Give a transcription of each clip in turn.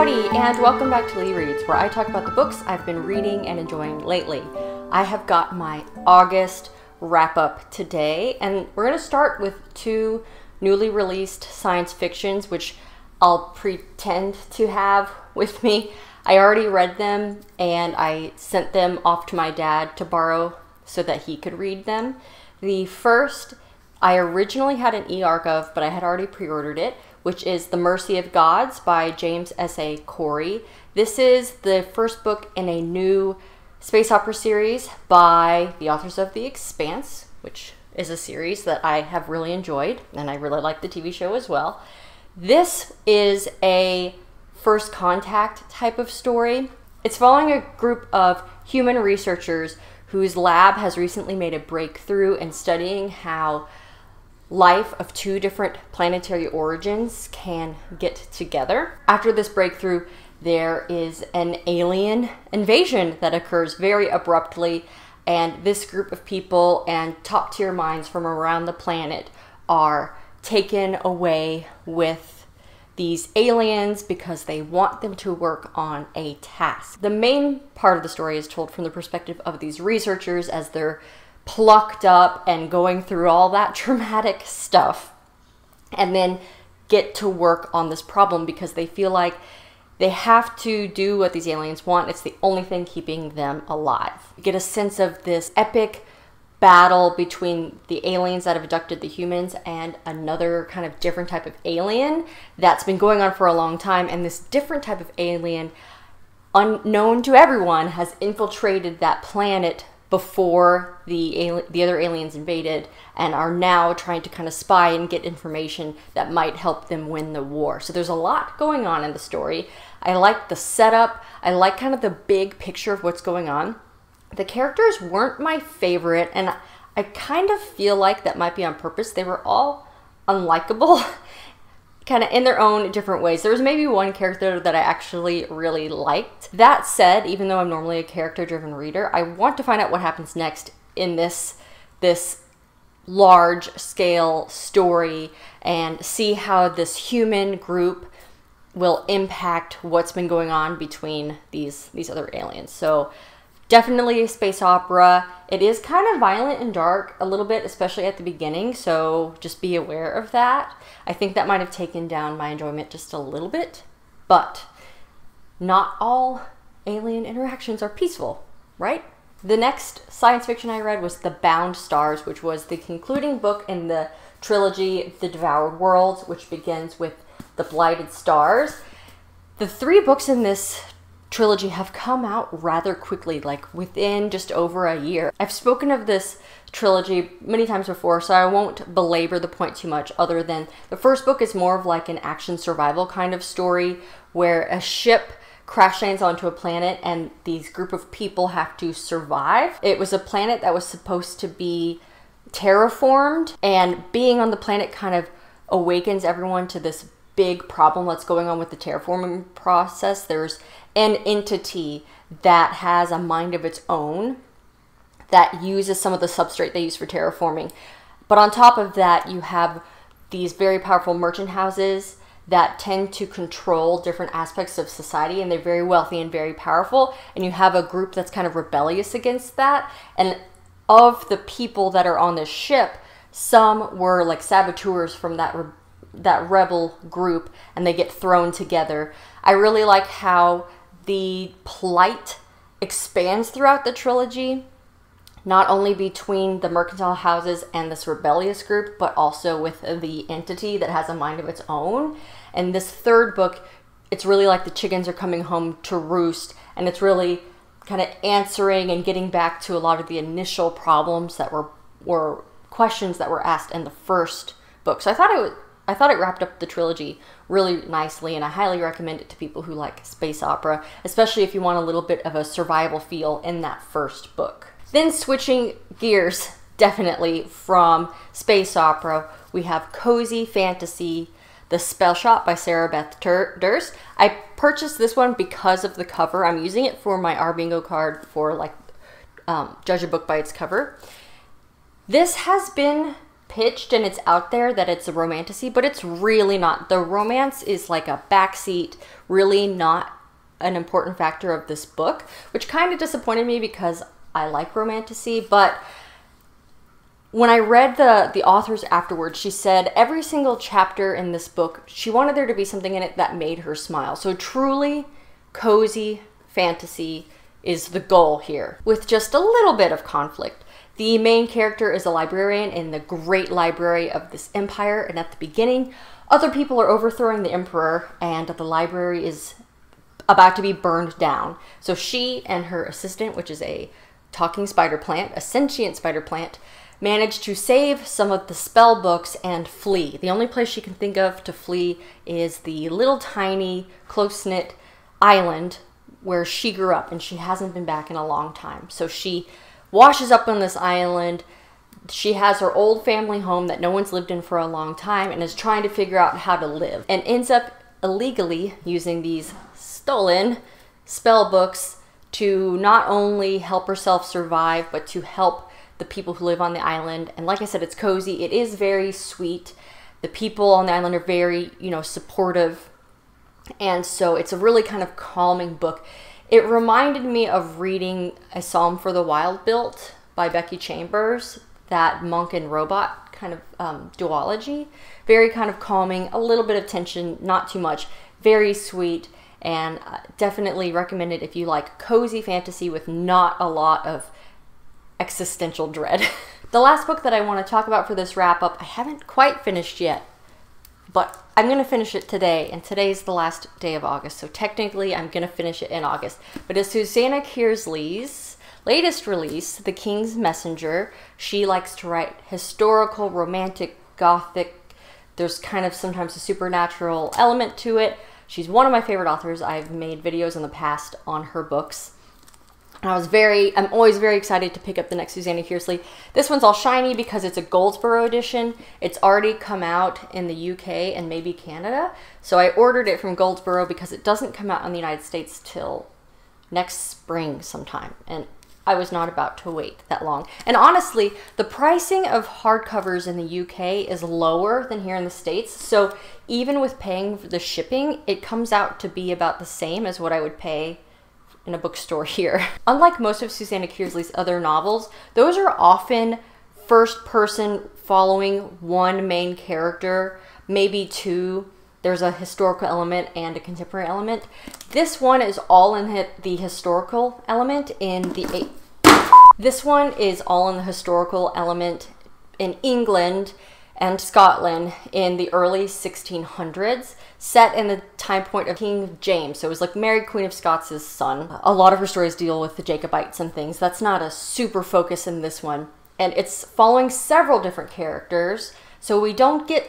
Howdy, and welcome back to LeeReads, where I talk about the books I've been reading and enjoying lately. I have got my August wrap-up today, and we're going to start with two newly released science fictions, which I'll pretend to have with me. I already read them, and I sent them off to my dad to borrow so that he could read them. The first, I originally had an e-arc of, but I had already pre-ordered it, which is The Mercy of Gods by James S.A. Corey. This is the first book in a new space opera series by the authors of The Expanse, which is a series that I have really enjoyed, and I really like the TV show as well. This is a first contact type of story. It's following a group of human researchers whose lab has recently made a breakthrough in studying how life of two different planetary origins can get together. After this breakthrough, there is an alien invasion that occurs very abruptly, and this group of people and top-tier minds from around the planet are taken away with these aliens because they want them to work on a task. The main part of the story is told from the perspective of these researchers as they're plucked up and going through all that traumatic stuff, and then get to work on this problem because they feel like they have to do what these aliens want. It's the only thing keeping them alive. You get a sense of this epic battle between the aliens that have abducted the humans and another kind of different type of alien that's been going on for a long time, and this different type of alien, unknown to everyone, has infiltrated that planet before the other aliens invaded, and are now trying to kind of spy and get information that might help them win the war. So there's a lot going on in the story. I like the setup. I like kind of the big picture of what's going on. The characters weren't my favorite, and I kind of feel like that might be on purpose. They were all unlikable, kind of in their own different ways. There was maybe one character that I actually really liked. That said, even though I'm normally a character-driven reader, I want to find out what happens next in this large-scale story and see how this human group will impact what's been going on between these other aliens. So definitely a space opera. It is kind of violent and dark a little bit, especially at the beginning, so just be aware of that. I think that might have taken down my enjoyment just a little bit, but not all alien interactions are peaceful, right? The next science fiction I read was The Bound Stars, which was the concluding book in the trilogy The Devoured Worlds, which begins with The Blighted Stars. The three books in this trilogy have come out rather quickly, like within just over a year. I've spoken of this trilogy many times before, so I won't belabor the point too much, other than the first book is more of like an action survival kind of story where a ship crash lands onto a planet and these group of people have to survive. It was a planet that was supposed to be terraformed, and being on the planet kind of awakens everyone to this big problem that's going on with the terraforming process. There's an entity that has a mind of its own that uses some of the substrate they use for terraforming. But on top of that, you have these very powerful merchant houses that tend to control different aspects of society, and they're very wealthy and very powerful, and you have a group that's kind of rebellious against that. And of the people that are on this ship, some were like saboteurs from that rebel group, and they get thrown together. I really like how the plight expands throughout the trilogy, not only between the mercantile houses and this rebellious group, but also with the entity that has a mind of its own. And this third book, it's really like the chickens are coming home to roost, and it's really kind of answering and getting back to a lot of the initial problems that were questions that were asked in the first book. So I thought it wrapped up the trilogy really nicely, and I highly recommend it to people who like space opera, especially if you want a little bit of a survival feel in that first book. Then switching gears, definitely, from space opera, we have cozy fantasy, The Spell Shop by Sarah Beth Durst. I purchased this one because of the cover. I'm using it for my R Bingo card for like judge a book by its cover. This has been pitched and it's out there that it's a romantasy, but it's really not. The romance is like a backseat, really not an important factor of this book, which kind of disappointed me because I like romantasy. But when I read the authors afterwards, she said every single chapter in this book, she wanted there to be something in it that made her smile. So truly cozy fantasy is the goal here, with just a little bit of conflict. The main character is a librarian in the great library of this empire, and at the beginning, other people are overthrowing the emperor, and the library is about to be burned down. So she and her assistant, which is a talking spider plant, a sentient spider plant, manage to save some of the spell books and flee. The only place she can think of to flee is the little tiny, close-knit island where she grew up, and she hasn't been back in a long time. So she washes up on this island. She has her old family home that no one's lived in for a long time and is trying to figure out how to live, and ends up illegally using these stolen spell books to not only help herself survive, but to help the people who live on the island. And like I said, it's cozy. It is very sweet. The people on the island are very, supportive. And so it's a really kind of calming book. It reminded me of reading A Psalm for the Wild Built by Becky Chambers, that monk and robot kind of duology. Very kind of calming, a little bit of tension, not too much, very sweet, and definitely recommend it if you like cozy fantasy with not a lot of existential dread. The last book that I want to talk about for this wrap up, I haven't quite finished yet, but I'm going to finish it today, and today's the last day of August, so technically I'm going to finish it in August. But it's Susanna Kearsley's latest release, The King's Messenger. She likes to write historical, romantic, gothic. There's kind of sometimes a supernatural element to it. She's one of my favorite authors. I've made videos in the past on her books. I'm always very excited to pick up the next Susanna Kearsley. This one's all shiny because it's a Goldsboro edition. It's already come out in the UK and maybe Canada. So I ordered it from Goldsboro because it doesn't come out in the United States till next spring sometime. And I was not about to wait that long. And honestly, the pricing of hardcovers in the UK is lower than here in the States. So even with paying for the shipping, it comes out to be about the same as what I would pay in a bookstore here. Unlike most of Susanna Kearsley's other novels, those are often first person following one main character, maybe two. There's a historical element and a contemporary element. This one is all in the historical element in This one is all in the historical element in England and Scotland in the early 1600s, set in the time point of King James. So it was like Mary, Queen of Scots' son. A lot of her stories deal with the Jacobites and things. That's not a super focus in this one. And it's following several different characters, so we don't get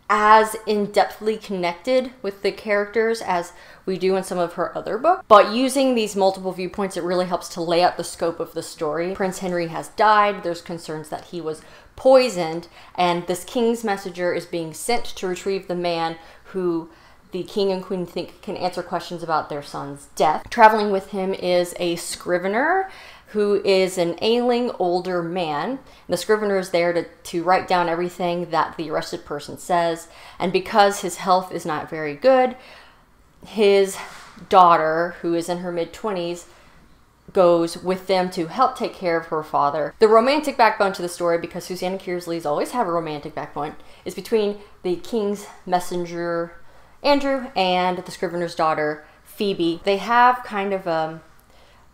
as in-depthly connected with the characters as we do in some of her other books. But using these multiple viewpoints, it really helps to lay out the scope of the story. Prince Henry has died. There's concerns that he was poisoned, and this king's messenger is being sent to retrieve the man who the king and queen think can answer questions about their son's death. Traveling with him is a scrivener who is an ailing older man. The scrivener is there to write down everything that the arrested person says, and because his health is not very good, his daughter, who is in her mid-20s, goes with them to help take care of her father. The romantic backbone to the story, because Susanna Kearsley's always have a romantic backbone, is between the king's messenger, Andrew, and the scrivener's daughter, Phoebe. They have kind of a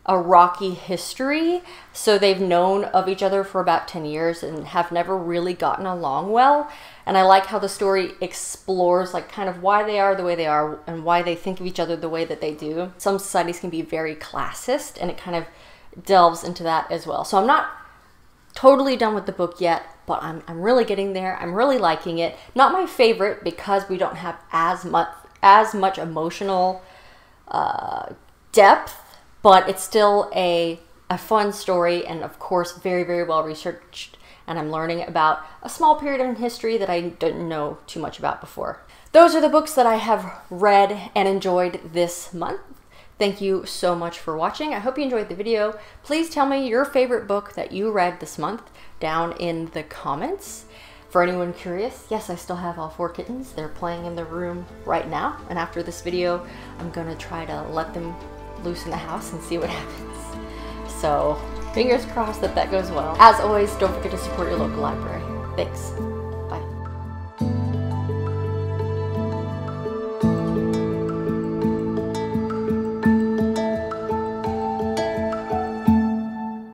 rocky history, so they've known of each other for about 10 years and have never really gotten along well. And I like how the story explores like kind of why they are the way they are and why they think of each other the way that they do. Some societies can be very classist, and it kind of delves into that as well. So I'm not totally done with the book yet, but I'm really getting there. I'm really liking it. Not my favorite because we don't have as much emotional depth, but it's still a fun story, and of course very, very well researched, and I'm learning about a small period in history that I didn't know too much about before. Those are the books that I have read and enjoyed this month. Thank you so much for watching. I hope you enjoyed the video. Please tell me your favorite book that you read this month down in the comments. For anyone curious, yes, I still have all 4 kittens. They're playing in the room right now. And after this video, I'm gonna try to let them loose in the house and see what happens. So fingers crossed that that goes well. As always, don't forget to support your local library. Thanks.